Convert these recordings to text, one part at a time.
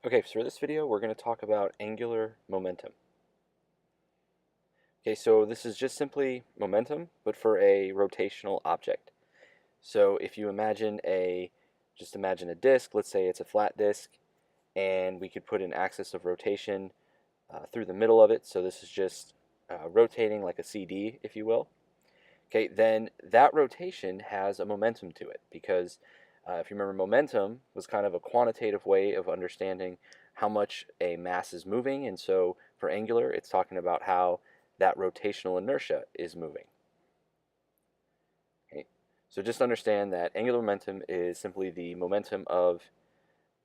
Okay, so for this video, we're going to talk about angular momentum. Okay, so this is just simply momentum, but for a rotational object. So if you just imagine a disk, let's say it's a flat disk, and we could put an axis of rotation through the middle of it. So this is just rotating like a CD, if you will. Okay, then that rotation has a momentum to it because if you remember, momentum was kind of a quantitative way of understanding how much a mass is moving, and so for angular, it's talking about how that rotational inertia is moving. Okay, so just understand that angular momentum is simply the momentum of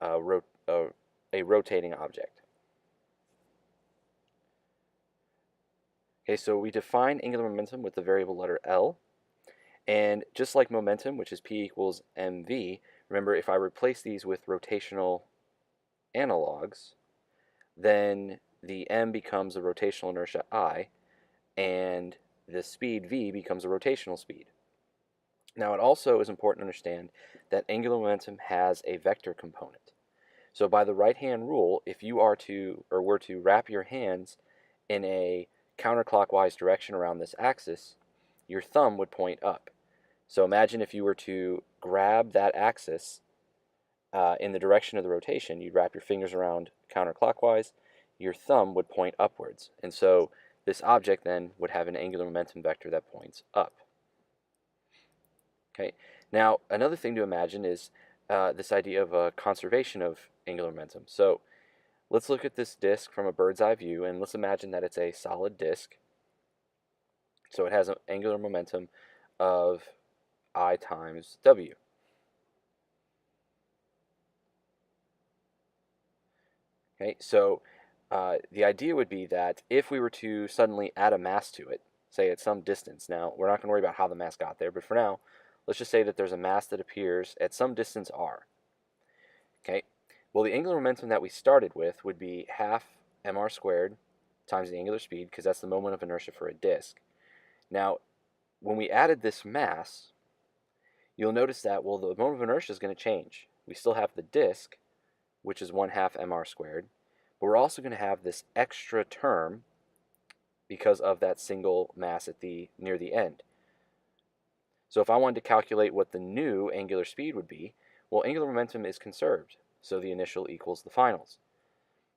a rotating object. Okay, so we define angular momentum with the variable letter L. And just like momentum, which is P equals mv, remember if I replace these with rotational analogs, then the m becomes a rotational inertia I, and the speed v becomes a rotational speed. Now it also is important to understand that angular momentum has a vector component. So by the right-hand rule, if you were to wrap your hands in a counterclockwise direction around this axis, your thumb would point up. So imagine if you were to grab that axis in the direction of the rotation, you'd wrap your fingers around counterclockwise, your thumb would point upwards. And so this object then would have an angular momentum vector that points up. Okay. Now another thing to imagine is this idea of a conservation of angular momentum. So let's look at this disk from a bird's eye view, and let's imagine that it's a solid disk. So it has an angular momentum of I times W. Okay, so the idea would be that if we were to suddenly add a mass to it, say at some distance, now we're not going to worry about how the mass got there, but for now, let's just say that there's a mass that appears at some distance r. Okay, well the angular momentum that we started with would be half mr squared times the angular speed, because that's the moment of inertia for a disk. Now, when we added this mass, you'll notice that, well, the moment of inertia is going to change. We still have the disk, which is 1/2 mr squared, but we're also going to have this extra term because of that single mass near the end. So if I wanted to calculate what the new angular speed would be, well, angular momentum is conserved, so the initial equals the finals.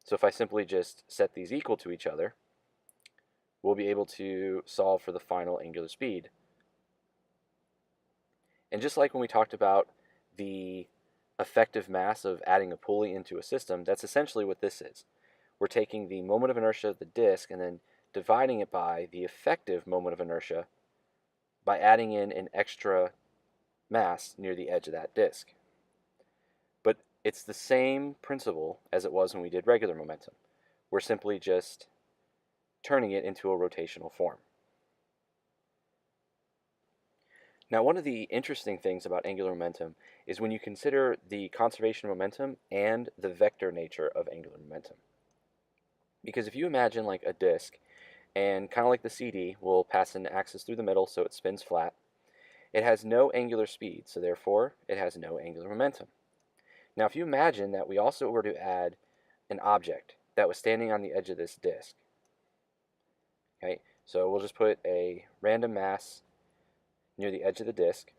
So if I simply just set these equal to each other, we'll be able to solve for the final angular speed. And just like when we talked about the effective mass of adding a pulley into a system, that's essentially what this is. We're taking the moment of inertia of the disk and then dividing it by the effective moment of inertia by adding in an extra mass near the edge of that disk. But it's the same principle as it was when we did regular momentum. We're simply just turning it into a rotational form. Now, one of the interesting things about angular momentum is when you consider the conservation of momentum and the vector nature of angular momentum. Because if you imagine like a disk, and kind of like the CD, we'll pass an axis through the middle so it spins flat, it has no angular speed, so therefore it has no angular momentum. Now, if you imagine that we also were to add an object that was standing on the edge of this disk, okay, so we'll just put a random mass near the edge of the disk,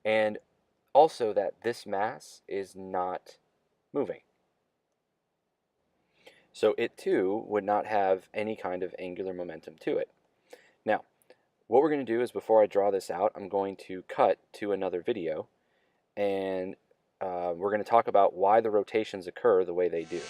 and also that this mass is not moving. So it too would not have any kind of angular momentum to it. Now, what we're going to do is, before I draw this out, I'm going to cut to another video, and we're going to talk about why the rotations occur the way they do.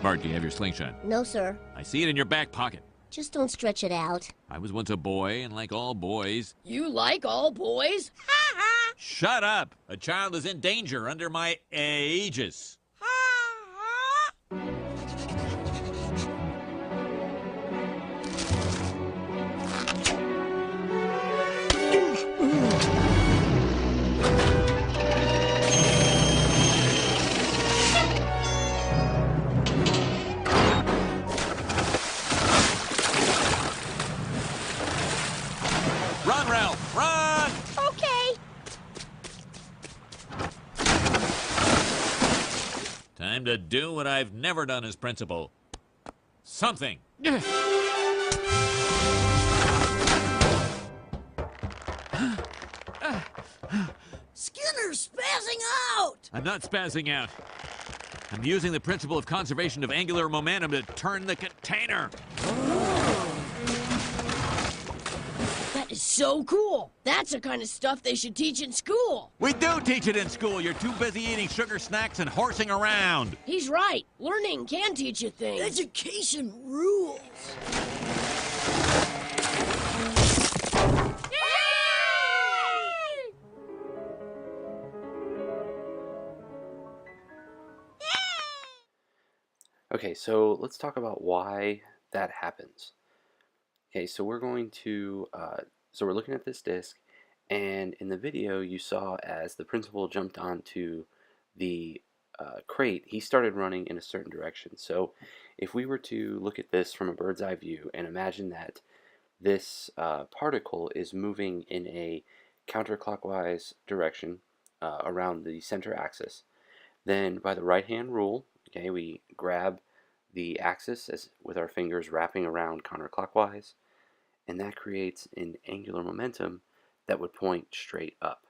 Bart, do you have your slingshot? No, sir. I see it in your back pocket. Just don't stretch it out. I was once a boy, and like all boys... You like all boys? Shut up! A child is in danger under my aegis. do what I've never done as principal. Something. Skinner's spazzing out! I'm not spazzing out. I'm using the principle of conservation of angular momentum to turn the container. That is so cool. That's the kind of stuff they should teach in school. We do teach it in school. You're too busy eating sugar snacks and horsing around. He's right. Learning can teach you things. Education rules. Okay, so let's talk about why that happens. Okay, so we're going to, so we're looking at this disk, and in the video you saw as the principal jumped onto the crate, he started running in a certain direction. So if we were to look at this from a bird's eye view and imagine that this particle is moving in a counterclockwise direction around the center axis, then by the right hand rule, okay, we grab the axis as with our fingers wrapping around counterclockwise, and that creates an angular momentum that would point straight up.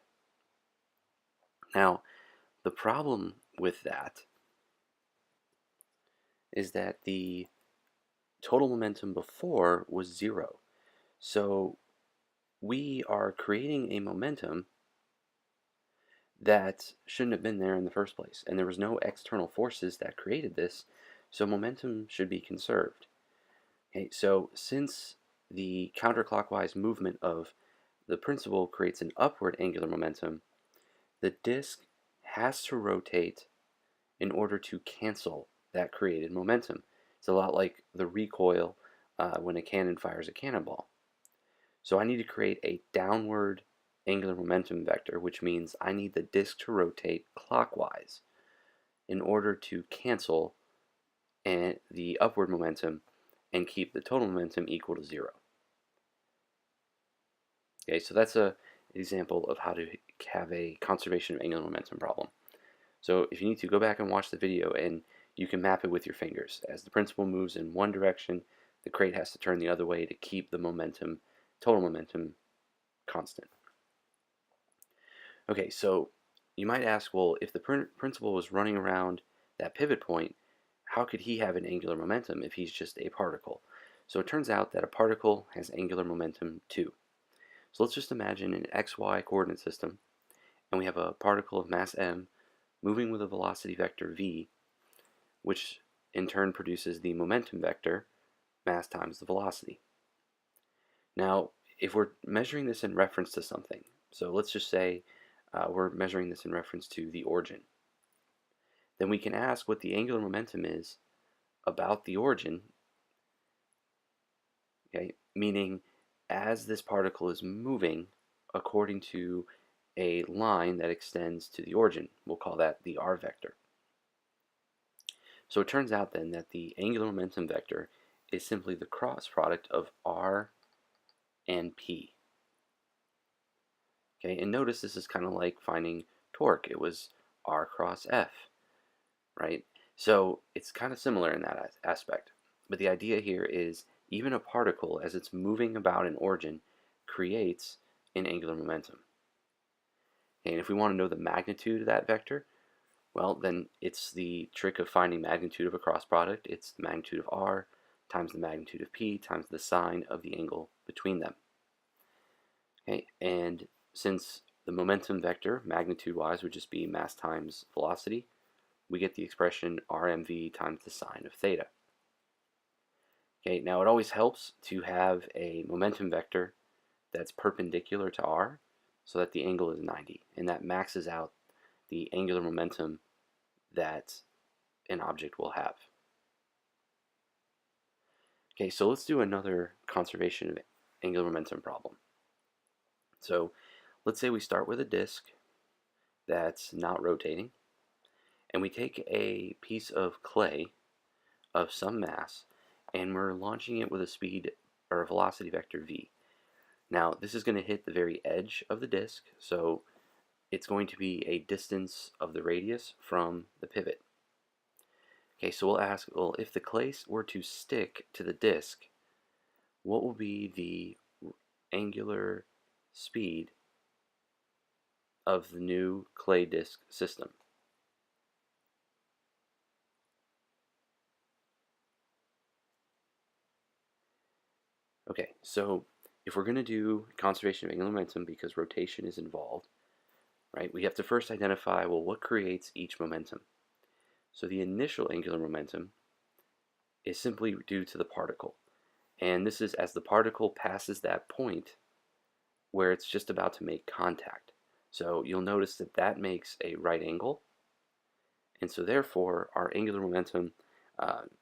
Now, the problem with that is that the total momentum before was 0. So we are creating a momentum that shouldn't have been there in the first place, and there was no external forces that created this, so momentum should be conserved. Okay, so since the counterclockwise movement of the principal creates an upward angular momentum, the disk has to rotate in order to cancel that created momentum. It's a lot like the recoil when a cannon fires a cannonball. So I need to create a downward angular momentum vector, which means I need the disk to rotate clockwise in order to cancel the upward momentum and keep the total momentum equal to 0. Okay, so that's an example of how to have a conservation of angular momentum problem. So if you need to, go back and watch the video, and you can map it with your fingers. As the principal moves in one direction, the crate has to turn the other way to keep the momentum, total momentum, constant. Okay, so you might ask, well, if the principal was running around that pivot point, how could he have an angular momentum if he's just a particle? So it turns out that a particle has angular momentum too. So let's just imagine an xy coordinate system, and we have a particle of mass m moving with a velocity vector v, which in turn produces the momentum vector, mass times the velocity. Now, if we're measuring this in reference to something, so let's just say we're measuring this in reference to the origin, then we can ask what the angular momentum is about the origin, okay, meaning as this particle is moving according to a line that extends to the origin. We'll call that the r vector. So it turns out then that the angular momentum vector is simply the cross product of r and p. Okay, and notice this is kind of like finding torque. It was r cross f, right? So it's kind of similar in that aspect. But the idea here is even a particle, as it's moving about an origin, creates an angular momentum. Okay, and if we want to know the magnitude of that vector, well, then it's the trick of finding magnitude of a cross product. It's the magnitude of r times the magnitude of p times the sine of the angle between them. Okay, and since the momentum vector, magnitude-wise, would just be mass times velocity, we get the expression rmv times the sine of theta. Okay, now it always helps to have a momentum vector that's perpendicular to r so that the angle is 90, and that maxes out the angular momentum that an object will have. Okay, so let's do another conservation of angular momentum problem. So let's say we start with a disk that's not rotating, and we take a piece of clay of some mass, and we're launching it with a speed or a velocity vector v. Now this is going to hit the very edge of the disk, so it's going to be a distance of the radius from the pivot. Okay, so we'll ask, well, if the clay were to stick to the disk, what will be the angular speed of the new clay disk system? Okay, so if we're going to do conservation of angular momentum because rotation is involved, right, we have to first identify, well, what creates each momentum? So the initial angular momentum is simply due to the particle. And this is as the particle passes that point where it's just about to make contact. So you'll notice that that makes a right angle. And so therefore, our angular momentum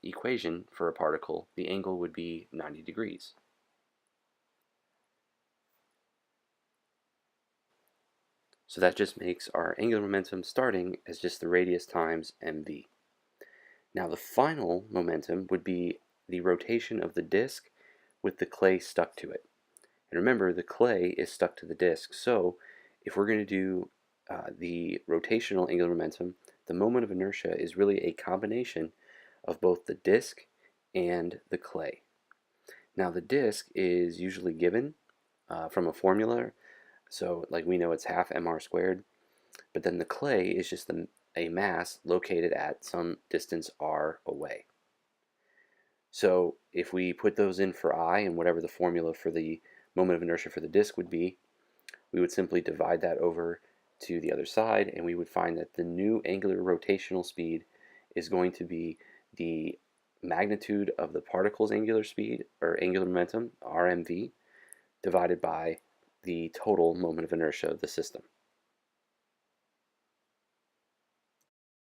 equation for a particle, the angle would be 90 degrees. So that just makes our angular momentum starting as just the radius times mv. Now the final momentum would be the rotation of the disk with the clay stuck to it. And remember, the clay is stuck to the disk, so if we're going to do the rotational angular momentum, the moment of inertia is really a combination of both the disk and the clay. Now the disk is usually given from a formula, so like we know it's half mr squared, but then the clay is just a mass located at some distance r away. So if we put those in for I and whatever the formula for the moment of inertia for the disk would be, we would simply divide that over to the other side, and we would find that the new angular rotational speed is going to be the magnitude of the particle's angular speed, or angular momentum, RMV, divided by the total moment of inertia of the system.